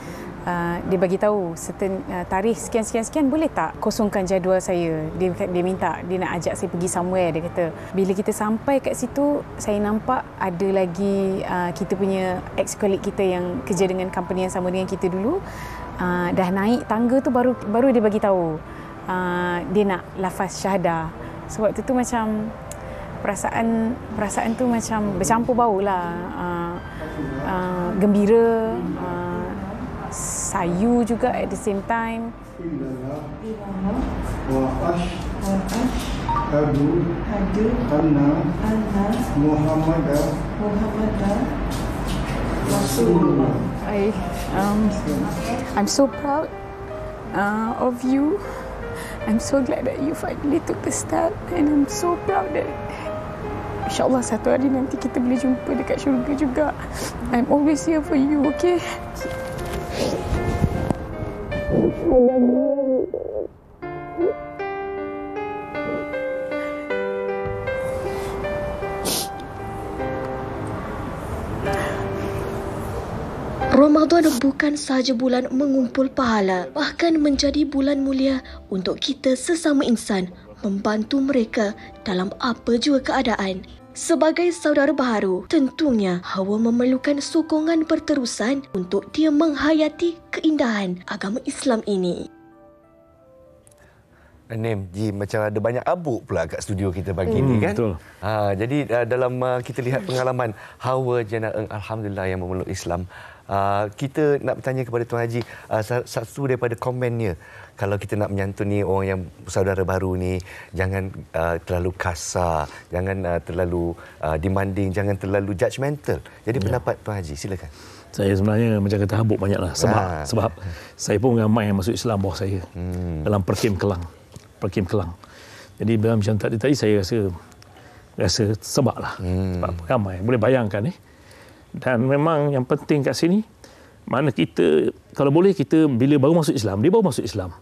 L: Dia bagi tahu certain tarikh sekian boleh tak kosongkan jadual saya. Dia minta dia nak ajak saya pergi somewhere, dia kata. Bila kita sampai kat situ, saya nampak ada lagi kita punya ex-colleague kita yang kerja dengan company yang sama dengan kita dulu. Dah naik tangga tu baru dia bagi tahu dia nak lafaz syahadah. So waktu tu macam perasaan tu macam bercampur bau lah. Gembira, sayu juga at the same time. I'm so proud of you. I'm so glad that you finally took the step, and I'm so proud that InsyaAllah satu hari nanti kita boleh jumpa dekat syurga juga. I'm always here for you, okay? I love you.
G: Ramadan bukan sahaja bulan mengumpul pahala, bahkan menjadi bulan mulia untuk kita sesama insan membantu mereka dalam apa jua keadaan. Sebagai saudara baharu, tentunya Hawa memerlukan sokongan berterusan untuk dia menghayati keindahan agama Islam ini.
A: Nim, Ji, macam ada banyak abuk pula kat studio kita pagi ni kan?
E: Betul.
A: Jadi dalam kita lihat pengalaman Hawa Jana Eng, Alhamdulillah, yang memeluk Islam. Kita nak bertanya kepada Tuan Haji, satu daripada komennya, kalau kita nak menyantuni orang yang saudara baru ni, jangan terlalu kasar, jangan terlalu demanding, jangan terlalu judgemental. Jadi pendapat Tuan Haji, silakan.
E: Saya sebenarnya macam kata habuk banyaklah. Sebab saya pun ramai yang masuk Islam bawah saya dalam Perkim Kelang. Jadi macam tadi saya rasa sebablah. Sebab ramai, boleh bayangkan Dan memang yang penting kat sini, mana kita, kalau boleh kita bila baru masuk Islam, dia baru masuk Islam.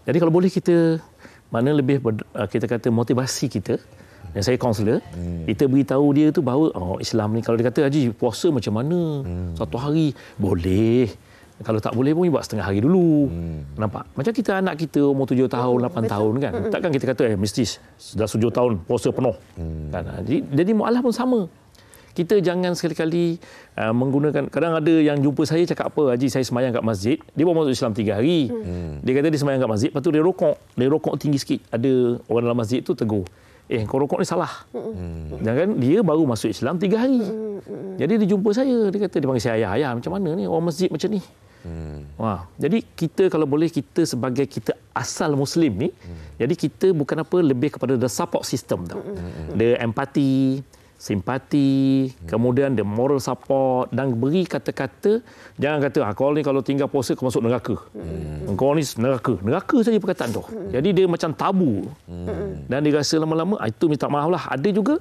E: Jadi kalau boleh kita, mana lebih kita kata motivasi kita, dan saya kaunselor, kita beritahu dia tu bahawa Islam ni, kalau dia kata Haji puasa macam mana, satu hari, boleh. Kalau tak boleh pun buat setengah hari dulu. Nampak? Macam kita anak kita umur 7 tahun, 8 tahun kan. Takkan kita kata mesti dah 7 tahun puasa penuh. Kan? Jadi mualah pun sama. Kita jangan sekali-kali menggunakan, kadang ada yang jumpa saya cakap apa, Haji saya semayang kat masjid, dia baru masuk Islam 3 hari. Dia kata dia semayang kat masjid, lepas tu dia rokok tinggi sikit. Ada orang dalam masjid tu tegur, kau rokok ni salah. Jangan, dia baru masuk Islam 3 hari. Jadi dia jumpa saya, dia kata, dia panggil saya ayah, macam mana ni orang masjid macam ni. Wah, jadi kita kalau boleh, kita sebagai kita asal Muslim ni, jadi kita bukan apa, lebih kepada the support system tau. The empathy, simpati, kemudian the moral support, dan beri kata-kata, jangan kata kau ni kalau tinggal puasa kau masuk neraka. Kau ni neraka saja perkataan tu. Jadi dia macam tabu. Dan dia rasa lama-lama itu minta maaf lah. Ada juga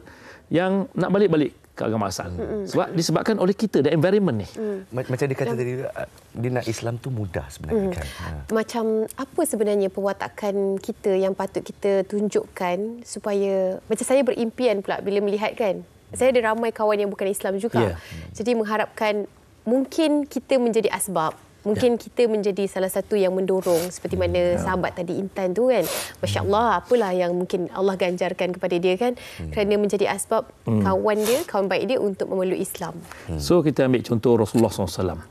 E: yang nak balik-balik ke agama asal. Sebab disebabkan oleh kita, the environment ni.
A: Macam dia kata tadi, dia nak Islam tu mudah sebenarnya kan.
B: Macam apa sebenarnya perwatakan kita yang patut kita tunjukkan supaya, macam saya berimpian pula bila melihat kan, saya ada ramai kawan yang bukan Islam juga. Jadi mengharapkan mungkin kita menjadi asbab. Mungkin kita menjadi salah satu yang mendorong, seperti mana sahabat tadi Intan tu kan. Masya Allah, apalah yang mungkin Allah ganjarkan kepada dia kan, kerana menjadi asbab kawan baik dia untuk memeluk Islam.
E: So kita ambil contoh Rasulullah SAW.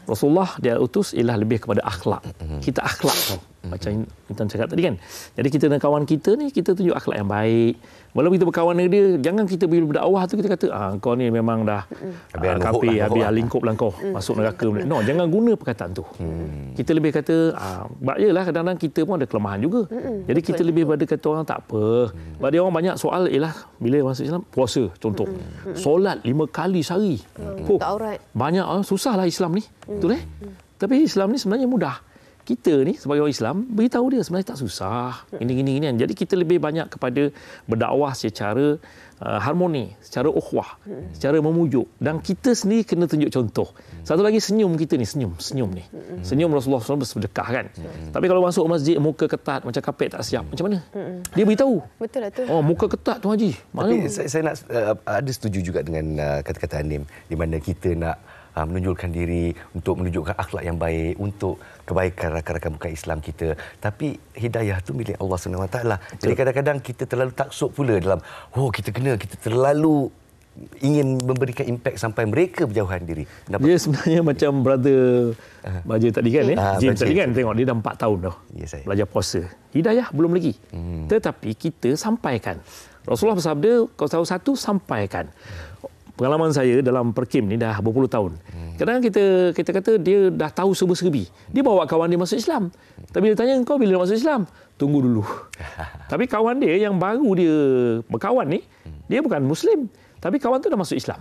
E: Rasulullah dia utus ialah lebih kepada akhlak. Kita akhlak tu. Macam Intan cakap tadi kan. Jadi kita dengan kawan kita ni, kita tunjuk akhlak yang baik. Walaupun kita berkawan dengan dia, jangan kita bila berdakwah tu kita kata, kau ni memang dah kafir, habis lingkup lah kau, masuk neraka. No, jangan guna perkataan tu. Kita lebih kata, yalah kadang-kadang kita pun ada kelemahan juga. Jadi kita lebih pada kata orang tak apa. Sebab dia orang banyak soal ialah bila masuk Islam, puasa contoh. Solat 5 kali sehari. Banyak susahlah Islam ni. Betul Tapi Islam ni sebenarnya mudah. kita ni sebagai orang Islam beritahu dia sebenarnya tak susah. Gini. Jadi kita lebih banyak kepada berdakwah secara harmoni, secara ukhuwah, secara memujuk, dan kita sendiri kena tunjuk contoh. Satu lagi senyum kita ni, senyum ni. Senyum Rasulullah SAW bersedekah kan. Tapi kalau masuk masjid muka ketat macam kapet tak siap, macam mana? Dia beritahu.
B: Betul lah tu.
E: Oh, muka ketat Tuan Haji.
A: Tapi saya nak ada setuju juga dengan kata-kata Anim di mana kita nak menunjukkan diri untuk menunjukkan akhlak yang baik untuk kebaikan rakan-rakan bukan Islam kita. Tapi hidayah tu milik Allah SWT. Jadi kadang-kadang kita terlalu taksub pula dalam kita terlalu ingin memberikan impak sampai mereka berjauhan diri.
E: Dia sebenarnya macam brother Baja tadi kan, Jim tadi kan, tengok dia dah 4 tahun dah belajar puasa. Hidayah belum lagi. Tetapi kita sampaikan. Rasulullah bersabda, kau tahu satu, sampaikan. Pengalaman saya dalam Perkim ni dah berpuluh tahun. Kadang-kadang kita kata dia dah tahu serba-serbi. Dia bawa kawan dia masuk Islam. Tapi dia tanya, kau bila nak masuk Islam? Tunggu dulu. Tapi kawan dia yang baru dia berkawan ni, dia bukan Muslim. Tapi kawan tu dah masuk Islam.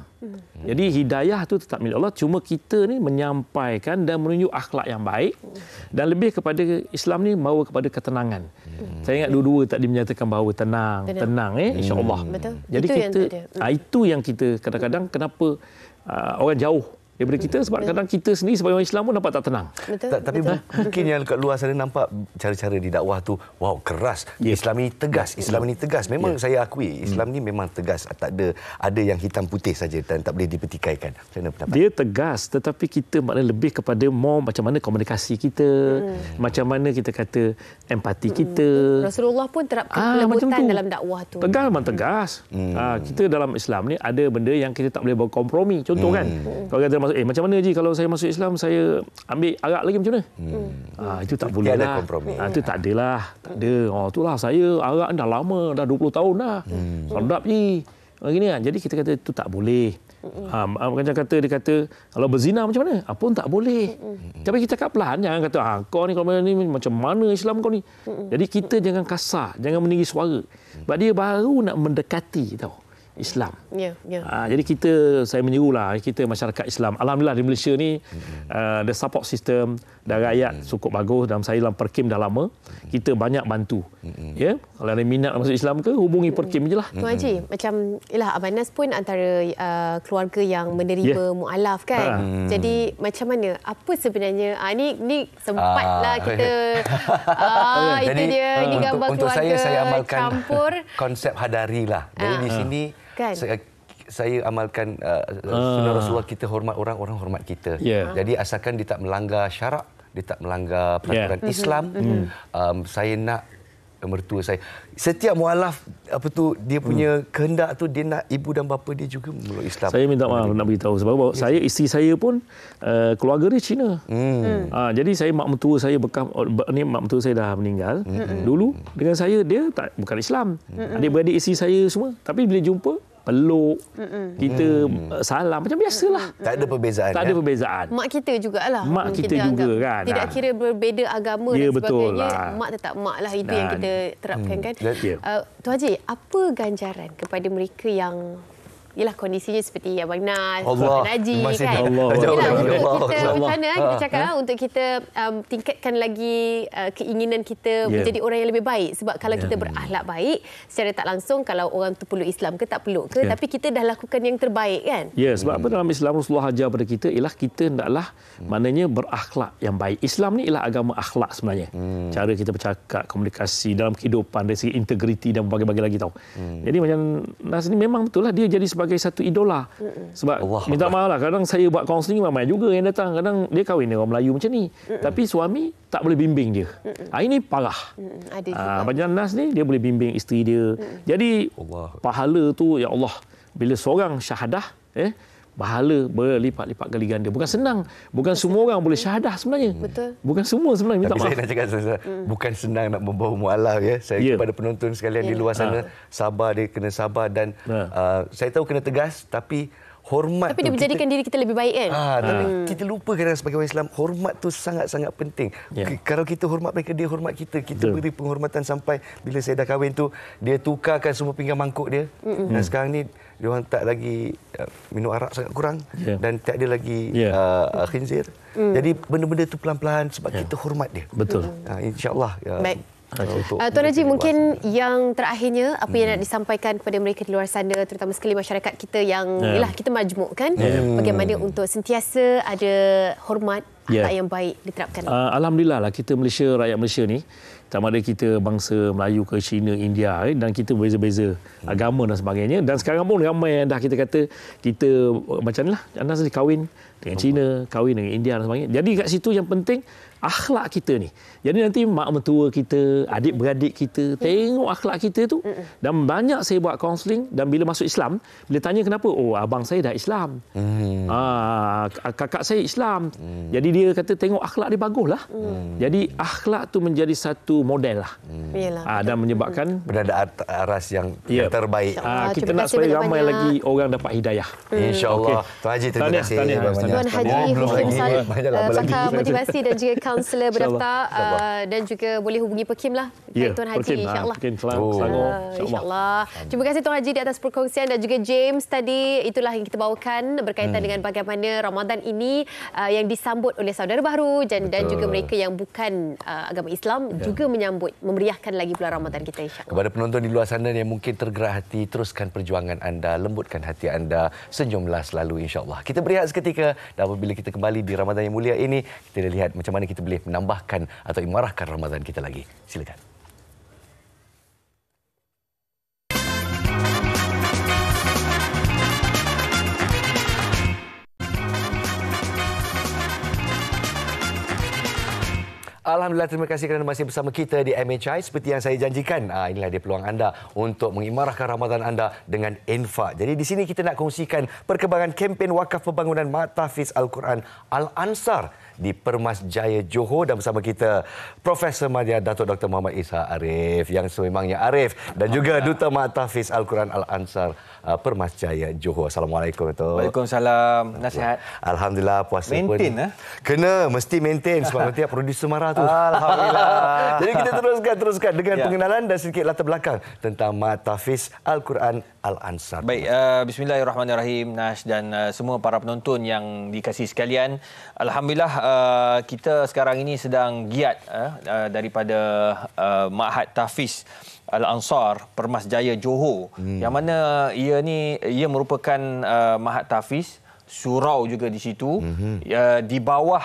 E: Jadi hidayah tu tetap milik Allah. Cuma kita ni menyampaikan dan menunjuk akhlak yang baik. Dan lebih kepada Islam ni bawa kepada ketenangan. Saya ingat dua-dua tadi menyatakan bahawa tenang. InsyaAllah. Jadi itu yang kita kadang-kadang kenapa orang jauh daripada kita, sebab kadang kita sendiri sebagai orang Islam pun nampak tak tenang.
A: Tapi mungkin yang kat luar sana nampak cara-cara di dakwah tu keras. Islam ini tegas. Memang saya akui Islam ni memang tegas. Tak ada yang hitam putih saja dan tak boleh dipertikaikan.
E: Dia tegas, tetapi kita maknanya lebih kepada macam mana komunikasi kita, macam mana kita kata empati kita.
B: Rasulullah pun terapkan kelembutan dalam dakwah tu.
E: Tegas memang tegas. Kita dalam Islam ni ada benda yang kita tak boleh berkompromi. Contoh kan, kalau kata masuk, macam mana Ji kalau saya masuk Islam saya ambil arak lagi macam mana? Itu tak boleh lah. Itu tak adalah. Tak ada. Itulah saya arak dah lama, dah 20 tahun dah. Sedap Ji. Gini kan. Jadi kita kata itu tak boleh. Macam kata dia kata kalau berzina macam mana? Pun tak boleh. Tapi kita cakap pelan, jangan kata kau ni kalau ni macam mana Islam kau ni. Jadi kita jangan kasar, jangan meninggi suara. Sebab dia baru nak mendekati tahu Islam. Jadi saya menyerulah kita masyarakat Islam. Alhamdulillah di Malaysia ni the support system dan rakyat cukup bagus. Dan saya dalam Perkim dah lama, kita banyak bantu. Kalau ada minat masuk Islam ke, hubungi Perkim je lah.
B: Tuan Haji, macam Abang Nas pun antara keluarga yang menerima mu'alaf kan. Jadi macam mana? Apa sebenarnya? Ni sempatlah kita itu dia. Ini gambar
A: untuk
B: keluarga
A: saya amalkan
B: campur
A: konsep hadari lah. Jadi di sini saya amalkan sunnah Rasulullah, kita hormat orang hormat kita. Jadi asalkan dia tak melanggar syarak, dia tak melanggar peraturan Islam, saya nak mertua saya. Setiap mualaf dia punya kehendak tu, dia nak ibu dan bapa dia juga meluk Islam.
E: Saya minta maaf nak beritahu sebab isteri saya pun keluarga dia Cina. Jadi saya mak mentua saya mak mentua saya dah meninggal. Dulu dengan saya dia bukan Islam. Adik-beradik isteri saya semua, tapi bila jumpa peluk, kita salam macam biasalah.
A: Tak ada perbezaan.
E: Tak ada perbezaan.
B: Mak kita jugalah.
E: Mak kita juga kan.
B: Tidak kira berbeza agama dan sebagainya.
E: Lah.
B: Mak tetap mak lah. Itu yang kita terapkan kan. Tuan Haji, apa ganjaran kepada mereka yang kondisinya seperti Abang Nas, Abang Haji kan. Kita cakap untuk kita tingkatkan lagi keinginan kita menjadi orang yang lebih baik. Sebab kalau kita berakhlak baik, secara tak langsung kalau orang tu peluk Islam ke tak peluk ke, tapi kita dah lakukan yang terbaik kan.
E: Sebab apa dalam Islam Rasulullah ajar pada kita ialah kita hendaklah maknanya berakhlak yang baik. Islam ni ialah agama akhlak sebenarnya. Cara kita bercakap, komunikasi dalam kehidupan dari segi integriti dan berbagai-bagai lagi tahu. Jadi macam Nas ni memang betul lah dia jadi sebagai satu idola. Sebab minta maaf lah, kadang saya buat kaunseling ramai juga yang datang. Kadang dia kahwin dengan orang Melayu macam ni. Tapi suami tak boleh bimbing dia. Ini parah. Macam Nas ni, dia boleh bimbing isteri dia. Jadi pahala tu, ya Allah, bila seorang syahadah, pahala berlipat-lipat kali ganda. Bukan senang. Bukan semua orang boleh syahadah sebenarnya. Bukan semua sebenarnya. Minta maaf.
A: Saya nak cakap bukan senang nak membawa mu'alaf Saya kepada penonton sekalian di luar sana, sabar, dia kena sabar dan saya tahu kena tegas, tapi hormat
B: Tapi dia menjadikan diri kita lebih baik kan?
A: Tapi kita lupa kadang sebagai orang Islam, hormat tu sangat-sangat penting. Kalau kita hormat mereka, dia hormat kita. Kita beri penghormatan sampai bila saya dah kahwin tu, dia tukarkan semua pinggan mangkuk dia. Dan sekarang ni, dia orang tak lagi minum arak sangat kurang dan tak ada lagi khinzir. Jadi benda-benda tu pelan-pelan sebab kita hormat dia.
E: Betul.
A: InsyaAllah.
B: Baik. Tuan Haji, mungkin yang terakhirnya apa yang nak disampaikan kepada mereka di luar sana, terutama sekali masyarakat kita yang yalah kita majmuk kan, bagaimana untuk sentiasa ada hormat, akhlak yang baik diterapkan.
E: Alhamdulillah lah kita Malaysia, rakyat Malaysia ni, sama ada kita bangsa Melayu ke Cina, India dan kita berbeza-beza agama dan sebagainya, dan sekarang pun ramai yang dah kita kata kita macam ni lah, anda sendiri kahwin dengan Cina, kahwin dengan India dan sebagainya. Jadi kat situ yang penting akhlak kita ni. Jadi nanti mak mentua kita, adik-beradik kita tengok akhlak kita tu. Dan banyak saya buat kaunseling, dan bila masuk Islam, bila tanya kenapa, oh abang saya dah Islam. Kakak saya Islam. Jadi dia kata tengok akhlak dia baguslah. Jadi akhlak tu menjadi satu model lah. Dan menyebabkan
A: berada aras yang terbaik.
E: Kita nak supaya ramai lagi orang dapat hidayah.
A: InsyaAllah. Tuan Haji, terima kasih banyak.
B: Tuan Haji Hashim Saleh, pakar motivasi dan juga kaunselor berdaftar, dan juga boleh hubungi Pekim lah. Tuan Haji, insyaAllah. InsyaAllah. Terima kasih Tuan Haji di atas perkongsian, dan juga James tadi. Itulah yang kita bawakan berkaitan dengan bagaimana Ramadan ini yang disambut oleh saudara baru dan juga mereka yang bukan agama Islam juga menyambut, memeriahkan lagi bulan Ramadan kita, insyaAllah.
A: Kepada penonton di luar sana yang mungkin tergerak hati, teruskan perjuangan anda, lembutkan hati anda, senyumlah selalu, insyaAllah. Kita berehat seketika, dan apabila kita kembali di Ramadan yang mulia ini, kita lihat macam mana kita boleh menambahkan atau imarahkan Ramadan kita lagi. Silakan. Alhamdulillah, terima kasih kerana masih bersama kita di MHI. Seperti yang saya janjikan, inilah dia peluang anda untuk mengimarahkan Ramadan anda dengan infak. Jadi di sini kita nak kongsikan perkembangan kempen wakaf pembangunan Mak Tahfiz Al-Quran Al-Ansar di Permas Jaya, Johor, dan bersama kita Profesor Madya Datuk Dr. Muhammad Isa Arif yang sememangnya Arif, dan juga Duta Mak Tahfiz Al-Quran Al-Ansar Permas Jaya, Johor. Assalamualaikum.
M: Waalaikumsalam. Nasihat?
A: Alhamdulillah, puasa
M: maintain,
A: pun kena, mesti maintain sebab nanti produser marah tu.
M: Alhamdulillah.
A: Jadi kita teruskan dengan pengenalan dan sedikit latar belakang tentang Mak Tahfiz Al-Quran Al-Ansar.
M: Baik, bismillahirrahmanirrahim, Nash dan semua para penonton yang dikasihi sekalian. Alhamdulillah, kita sekarang ini sedang giat daripada Ma'had Tahfiz Al-Ansar Permas Jaya, Johor, yang mana ia merupakan Ma'had Tahfiz, surau juga di situ, di bawah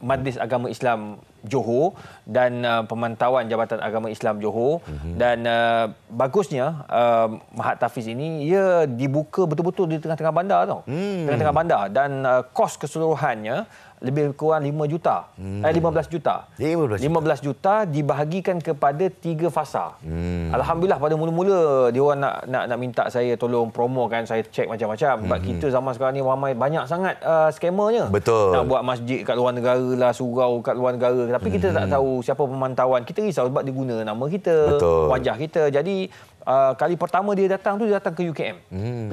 M: Majlis Agama Islam Johor dan pemantauan Jabatan Agama Islam Johor. Dan bagusnya Ma'had Tahfiz ini ia dibuka betul-betul di tengah-tengah bandar tau. Tengah-tengah bandar, dan kos keseluruhannya lebih kurang 5 juta. 15 juta. 15 juta dibahagikan kepada 3 fasa. Alhamdulillah, pada mula-mula dia orang nak minta saya tolong promokan, saya cek macam-macam. Sebab kita zaman sekarang ni ramai banyak sangat skamernya.
A: Betul.
M: Nak buat masjid kat luar negara lah, surau kat luar negara. Tapi kita tak tahu siapa pemantauan. Kita risau sebab dia guna nama kita, wajah kita. Jadi kali pertama dia datang ke UKM.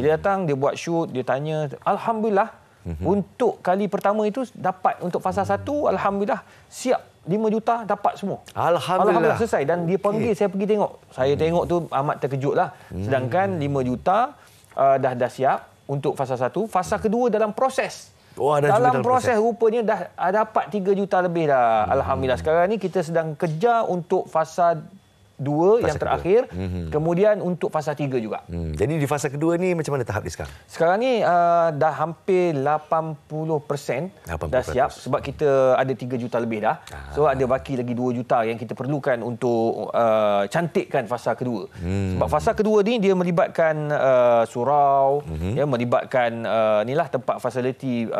M: Bila datang dia buat shoot, dia tanya. Alhamdulillah, untuk kali pertama itu dapat untuk fasa 1, alhamdulillah siap 5 juta dapat semua. Alhamdulillah selesai, dan dia panggil saya pergi tengok. Saya tengok tu amat terkejutlah. Sedangkan 5 juta dah siap untuk fasa 1, fasa kedua dalam proses. Dalam proses rupanya dah dapat 3 juta lebih dah. Alhamdulillah, sekarang ni kita sedang kejar untuk fasa 2 yang terakhir, kemudian untuk fasa 3 juga.
A: Jadi di fasa kedua ni macam mana tahap dia sekarang?
M: Sekarang ni dah hampir 80% dah siap, sebab kita ada 3 juta lebih dah. So ada baki lagi 2 juta yang kita perlukan untuk cantikkan fasa kedua. Sebab fasa kedua ni dia melibatkan surau, melibatkan tempat fasiliti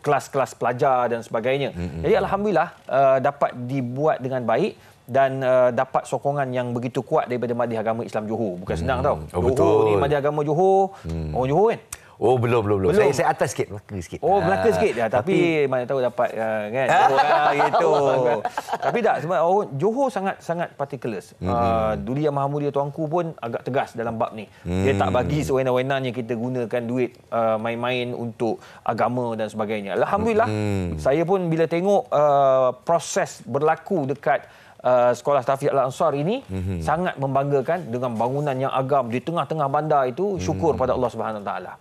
M: kelas-kelas pelajar dan sebagainya. Jadi alhamdulillah dapat dibuat dengan baik. Dan dapat sokongan yang begitu kuat daripada Majlis Agama Islam Johor. Bukan senang tau. Johor ni Majlis Agama Johor, orang Johor kan?
A: Oh, belum. Saya atas sikit, Melaka sikit.
M: Oh, Melaka sikit dah. Tapi mana tahu dapat kan. Gitu. Tapi tak, sebab Johor sangat particulars. Duli Yang Maha Mulia Tuanku pun agak tegas dalam bab ni. Dia tak bagi sewenang-wenangnya kita gunakan duit main-main untuk agama dan sebagainya. Alhamdulillah, saya pun bila tengok proses berlaku dekat Sekolah Tahfiz Al-Ansar ini sangat membanggakan dengan bangunan yang agam di tengah-tengah bandar itu. Syukur pada Allah Subhanahu Taala.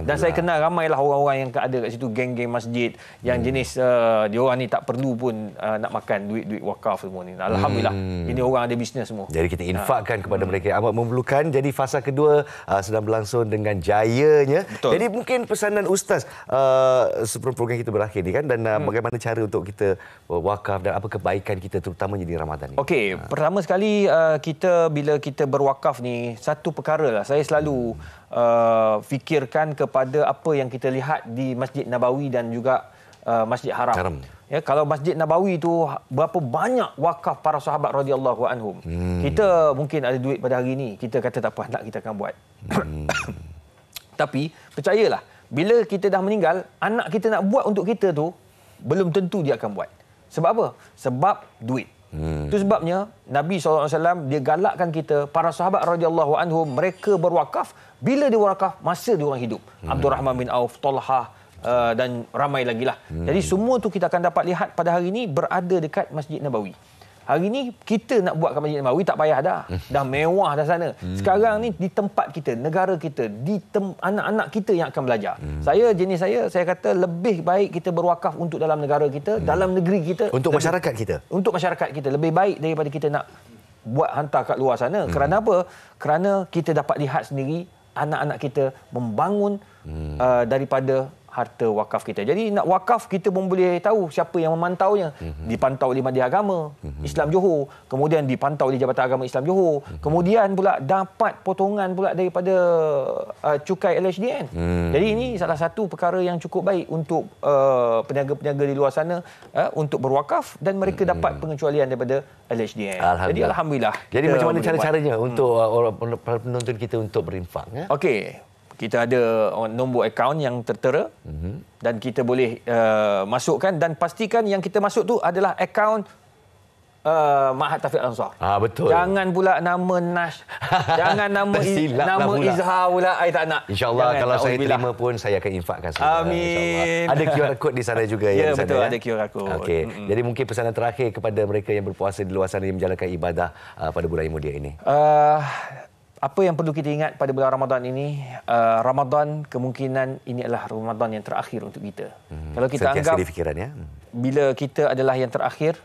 M: Dan saya kenal ramailah orang-orang yang ada kat situ, geng-geng masjid yang jenis diorang ni tak perlu pun nak makan duit-duit wakaf semua ni. Alhamdulillah, ini orang ada bisnes semua.
A: Jadi kita infakkan kepada mereka yang amat memerlukan. Jadi fasa kedua sedang berlangsung dengan jayanya. Betul. Jadi mungkin pesanan Ustaz sebelum program kita berakhir ni kan, dan bagaimana cara untuk kita wakaf dan apa kebaikan kita terutamanya di Ramadan ni. Okey,
M: pertama sekali bila kita berwakaf ni, satu perkara lah saya selalu fikirkan kepada apa yang kita lihat di Masjid Nabawi dan juga Masjid Haram. Ya, kalau Masjid Nabawi tu berapa banyak wakaf para sahabat radhiyallahu anhum. Kita mungkin ada duit pada hari ni, kita kata tak apa, nak kita akan buat. Tapi percayalah, bila kita dah meninggal, anak kita nak buat untuk kita tu belum tentu dia akan buat. Sebab apa? Sebab duit. Itu sebabnya Nabi SAW dia galakkan kita, para sahabat radhiyallahu anhum, mereka berwakaf bila dia wakaf masa dia orang hidup. Abdul Rahman bin Auf, Talha dan ramai lagi lah. Jadi semua tu kita akan dapat lihat pada hari ini berada dekat Masjid Nabawi. Hari ni kita nak buat kat Masjid Nabawi tak payah dah. Dah mewah dah sana. Sekarang ni di tempat kita, negara kita, anak-anak kita yang akan belajar. Saya kata lebih baik kita berwakaf untuk dalam negara kita, dalam negeri kita.
A: Untuk masyarakat kita.
M: Untuk masyarakat kita. Lebih baik daripada kita nak buat hantar kat luar sana. Kerana apa? Kerana kita dapat lihat sendiri anak-anak kita membangun daripada harta wakaf kita. Jadi nak wakaf, kita pun boleh tahu siapa yang memantaunya. Dipantau oleh Majlis Agama Islam Johor, kemudian dipantau oleh Jabatan Agama Islam Johor, kemudian pula dapat potongan pula daripada cukai LHDN. Jadi ini salah satu perkara yang cukup baik untuk peniaga-peniaga di luar sana untuk berwakaf, dan mereka dapat pengecualian daripada LHDN. Jadi alhamdulillah.
A: Jadi macam mana cara-caranya untuk para penonton kita untuk berinfak?
M: Okey. Kita ada nombor akaun yang tertera dan kita boleh masukkan, dan pastikan yang kita masuk tu adalah akaun Ma'had Tahfiz Al-Ansar.
A: Betul.
M: Jangan pula nama Nash. Jangan nama Izhar pula. I tak nak.
A: InsyaAllah kalau saya terima pun saya akan infakkan.
M: Amin.
A: Ada QR code di sana juga.
M: Ya, betul. Ada QR code.
A: Okey. Jadi mungkin pesanan terakhir kepada mereka yang berpuasa di luar sana yang menjalankan ibadah pada bulan yang mulia ini.
M: Apa yang perlu kita ingat pada bulan Ramadan ini, Ramadan kemungkinan ini adalah Ramadan yang terakhir untuk kita. Kalau kita anggap bila kita adalah yang terakhir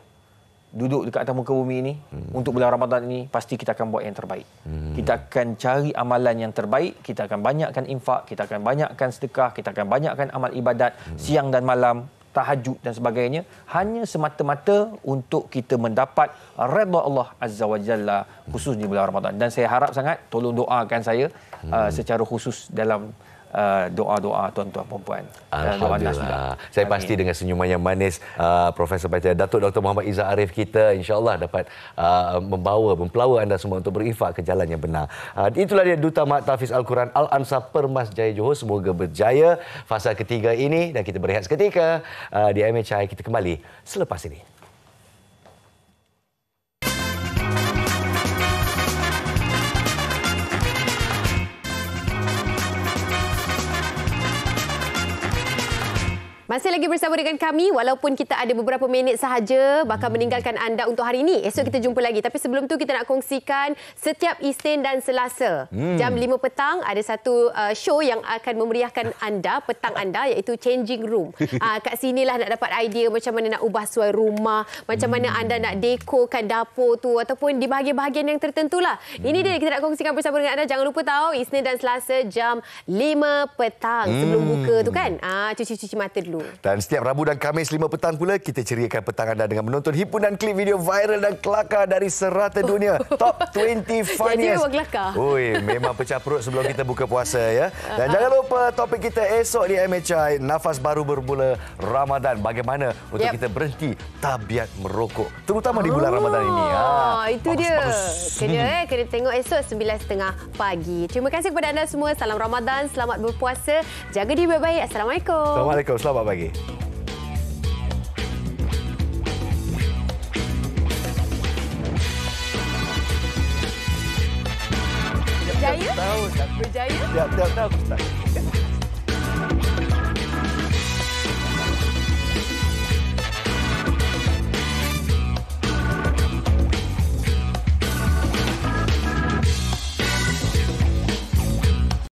M: duduk dekat atas muka bumi ini untuk bulan Ramadan ini, pasti kita akan buat yang terbaik. Kita akan cari amalan yang terbaik, kita akan banyakkan infak, kita akan banyakkan sedekah, kita akan banyakkan amal ibadat siang dan malam, tahajud dan sebagainya, hanya semata-mata untuk kita mendapat redha Allah Azza wa Jalla, khusus di bulan Ramadan. Dan saya harap sangat tolong doakan saya secara khusus dalam doa-doa tuan-tuan perempuan.
A: Alhamdulillah. Saya pasti dengan senyuman yang manis Profesor Baca Datuk Dr. Muhammad Izzah Arif kita insya-Allah dapat mempelawa anda semua untuk berinfak ke jalan yang benar. Itulah dia Duta Ma'had Tahfiz Al-Quran Al-Ansar Permas Jaya Johor. Semoga berjaya fasa ketiga ini, dan kita berehat seketika di MHI. Kita kembali selepas ini.
B: Masih lagi bersama dengan kami, walaupun kita ada beberapa minit sahaja bakal meninggalkan anda untuk hari ini. Esok kita jumpa lagi. Tapi sebelum tu kita nak kongsikan setiap Isnin dan Selasa jam 5 petang ada satu show yang akan memeriahkan anda, petang anda, iaitu Changing Room. Kat sinilah nak dapat idea macam mana nak ubah suai rumah, macam mana anda nak dekorkan dapur tu, ataupun di bahagian-bahagian yang tertentu lah. Ini dia kita nak kongsikan bersama dengan anda. Jangan lupa tahu Isnin dan Selasa jam 5 petang sebelum buka tu kan. Cuci-cuci mata dulu.
A: Dan setiap Rabu dan Khamis 5 petang pula, kita ceriakan petang anda dengan menonton hiburan klip video viral dan kelakar dari serata dunia. Top 20 funniest.
B: Jadi memang kelakar.
A: Ui, memang pecah perut sebelum kita buka puasa ya. Dan jangan lupa topik kita esok di MHI, nafas baru bermula Ramadan. Bagaimana untuk kita berhenti tabiat merokok, terutama di bulan Ramadan ini.
B: Itu dia. Kena tengok esok 9.30 pagi. Terima kasih kepada anda semua. Salam Ramadan, selamat berpuasa. Jaga diri baik-baik. Assalamualaikum.
A: Assalamualaikum. Selamat pagi.
B: Berjaya? Berjaya?
A: Tiap tahun.